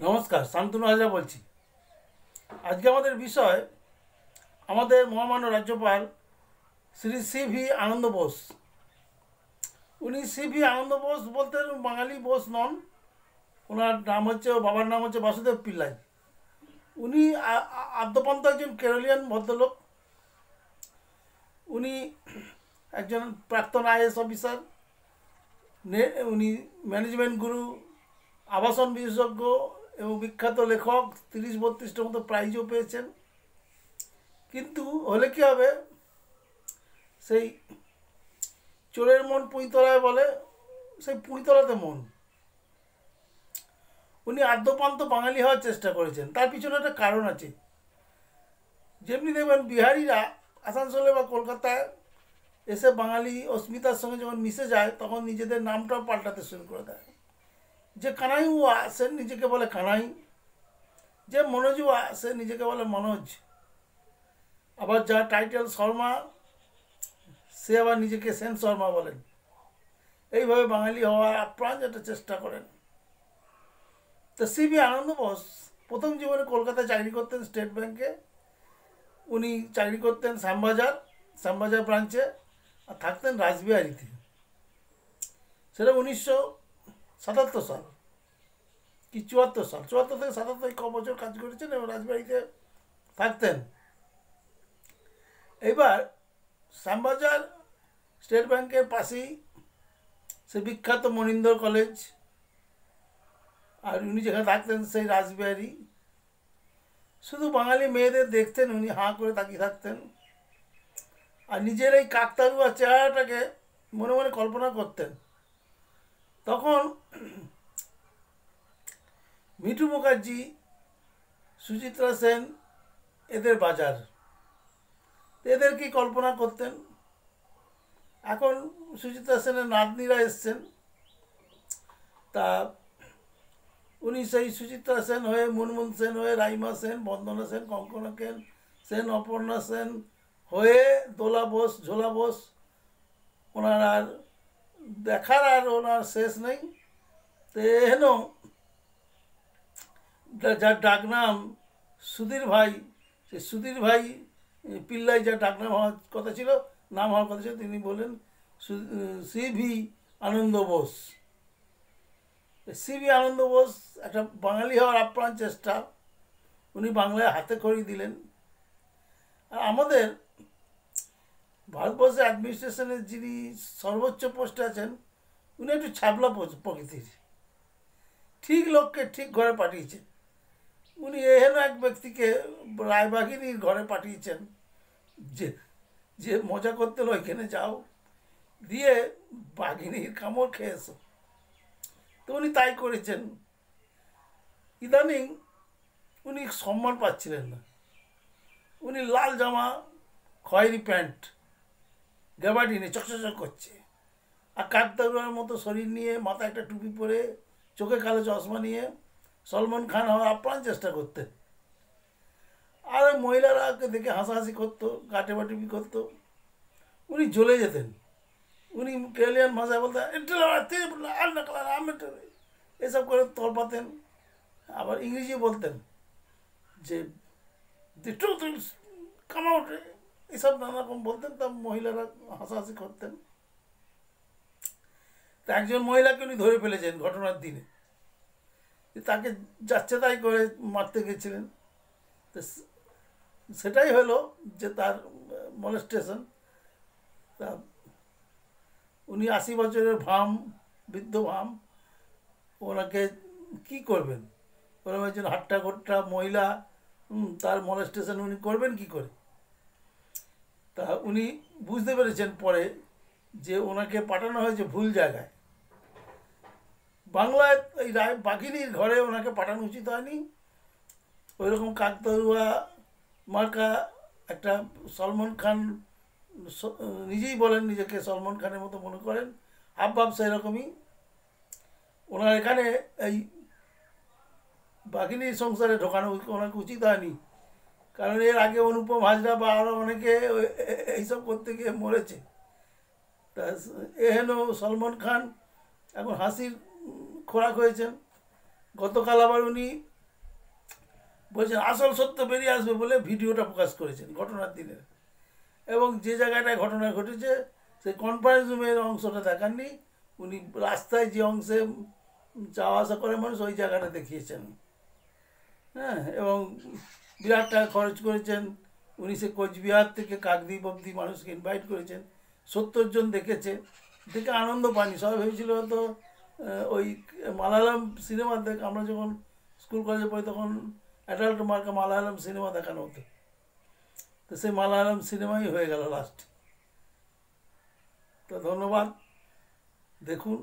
নমস্কার, শান্তনু হাজরা বলছি। আজকে আমাদের বিষয় আমাদের মহামান্য রাজ্যপাল শ্রী সি.ভি. আনন্দ বোস। উনি সি.ভি. আনন্দ বোস বলতে বাঙালি বোস নন। ওনার নাম হচ্ছে, ওর বাবার নাম হচ্ছে বাসুদেব পিল্লাই। উনি আদ্যপান্ত একজন কেরলিয়ান ভদ্রলোক। উনি একজন প্রাক্তন আইএস অফিসার। উনি ম্যানেজমেন্ট গুরু, আবাসন বিশেষজ্ঞ এবং বিখ্যাত লেখক। 30-32টার মতো প্রাইজও পেয়েছেন। কিন্তু হলে কি হবে, সেই চোরের মন পুঁইতলায় বলে, সেই পুঁইতলাতে মন। উনি আদ্যপান্ত বাঙালি হওয়ার চেষ্টা করেছেন, তার পিছনে একটা কারণ আছে। যেমনি দেখবেন বিহারিরা আসানসোলে বা কলকাতায় এসে বাঙালি অস্মিতার সঙ্গে যখন মিশে যায়, তখন নিজেদের নামটাও পাল্টাতে শুরু করে দেয়। যে কানাইউয়া সে নিজেকে বলে কানাই, যে মনোজুয়া সে নিজেকে বলে মনোজ, আবার যার টাইটেল শর্মা সে আবার নিজেকে সেন শর্মা বলেন। এইভাবে বাঙালি হওয়ার আপ্রাণ একটা চেষ্টা করেন। তো সি.ভি. আনন্দ বোস প্রথম জীবনে কলকাতায় চাকরি করতেন স্টেট ব্যাংকে। উনি চাকরি করতেন শ্যামবাজার ব্রাঞ্চে, আর থাকতেন রাসবিহারিতে। সেটা 1977 সাল কি 74 সাল, 74 থেকে 77 ক বছর কাজ করেছেন এবং রাজবাড়িতে থাকতেন। এইবার শ্যামবাজার স্টেট ব্যাংকের পাশেই সে বিখ্যাত মনিন্দর কলেজ, আর উনি যেখানে থাকতেন সেই রাসবিহারি। শুধু বাঙালি মেয়েদের দেখতেন, উনি হাঁ করে তাকিয়ে থাকতেন, আর নিজের এই কাকতারুয়া চেহারাটাকে মনে মনে কল্পনা করতেন। তখন মিঠু মুখার্জি, সুচিত্রা সেন এদের বাজার, এদের কি কল্পনা করতেন। এখন সুচিত্রা সেনের নাতনিরা এসছেন, তা উনি সেই সুচিত্রা সেন হয়ে, মুনমুন সেন হয়ে, রাইমা সেন, বন্দনা সেন, কঙ্কনা সেন, অপর্ণা সেন হয়ে দোলা বোস, ঝোলা বোস, ওনার আর দেখার আর ওনার শেষ নেই। তো এহেন যার ডাকনাম সুধীর ভাই, সে সুধীর ভাই পিল্লাই, যার ডাকনাম হওয়ার কথা ছিল, নাম হওয়ার কথা ছিল, তিনি বললেন সি.ভি. আনন্দ বোস। সি.ভি. আনন্দ বোস একটা বাঙালি হওয়ার আপ্রাণ চেষ্টা। উনি বাংলায় হাতে খড়ি দিলেন। আর আমাদের ভারতবর্ষের অ্যাডমিনিস্ট্রেশনের যিনি সর্বোচ্চ পোস্টে আছেন, উনি একটু ছ্যাবলা প্রকৃতির। ঠিক লোককে ঠিক ঘরে পাঠিয়েছেন। উনি এহেন এক ব্যক্তিকে রায়বাঘিনীর ঘরে পাঠিয়েছেন, যে যে মজা করতে হলো, এখানে যাও, দিয়ে বাঘিনীর কামড় খেয়ে এসো। তো উনি তাই করেছেন। ইদানিং উনি সম্মান পাচ্ছিলেন না। উনি লাল জামা, খয়েরি প্যান্ট, গ্যাবার্ডিনে চকচক করছে, আর কাকতারুয়ার মতো শরীর নিয়ে, মাথায় একটা টুপি পরে, চোখে কালো চশমা নিয়ে সলমন খান হওয়ার আপ্রাণ চেষ্টা করতেন। আর ওই মহিলারা ওকে দেখে হাসাহাসি করতো, গাটেবাটিপি করতো। উনি জ্বলে যেতেন। উনি কেরালিয়ান ভাষায় বলতেন এসব করে তলপাতেন। আবার ইংরেজি বলতেন যে the truth will come out, এসব নানা রকম বলতেন। তা মহিলারা হাসাহাসি করতেন। তা একজন মহিলাকে উনি ধরে ফেলেছেন ঘটনার দিনে, তাকে যাচ্ছে তাই করে মারতে গেছিলেন। তো সেটাই হলো যে তার মলেস্টেশন। তা উনি 80 বছরের বৃদ্ধ ভাম, ওনাকে কি করবেন? ওরকম একজন হাট্টা ঘট্টা মহিলা, তার মলেস্টেশন উনি করবেন কি করে? তা উনি বুঝতে পেরেছেন পরে যে ওনাকে পাঠানো হয়েছে ভুল জায়গায়। বাংলায় এই বাঘিনীর ঘরে ওনাকে পাঠানো উচিত হয়নি। ওই রকম কাকতারুয়া মার্কা একটা সলমন খান, নিজেই বলেন নিজেকে সলমন খানের মতো মনে করেন, হাবভাব সেই রকমই। ওনার এখানে এই বাঘিনীর সংসারে ঢোকানো ওনাকে উচিত হয়নি, কারণ এর আগে অনুপম হাজরা বা আরও অনেকে এইসব করতে গিয়ে মরেছে। তা এহেন সলমন খান এখন হাসির খোরাক হয়েছেন। গতকাল আবার উনি বলছেন আসল সত্য বেরিয়ে আসবে বলে ভিডিওটা প্রকাশ করেছেন ঘটনার দিনের। এবং যে জায়গাটায় ঘটনা ঘটেছে সেই কনফারেন্স রুমের অংশটা দেখাননি, উনি রাস্তায় যে অংশে যাওয়া আসা করে মানুষ ওই জায়গাটা দেখিয়েছেন। হ্যাঁ, এবং বিরাট টাকা খরচ করেছেন উনি। সে কোচবিহার থেকে কাকদ্বীপ অব্দি মানুষকে ইনভাইট করেছেন, 70 জন দেখেছে, দেখে আনন্দ পায়নি। সবাই ভেবেছিল হয়তো ওই মালায়ালাম সিনেমা আমরা যখন স্কুল কলেজে পড়ি তখন অ্যাডাল্ট মার্কা মালায়ালাম সিনেমা দেখানো হতো, তো সেই মালায়ালাম সিনেমাই হয়ে গেল লাস্ট। তো ধন্যবাদ, দেখুন।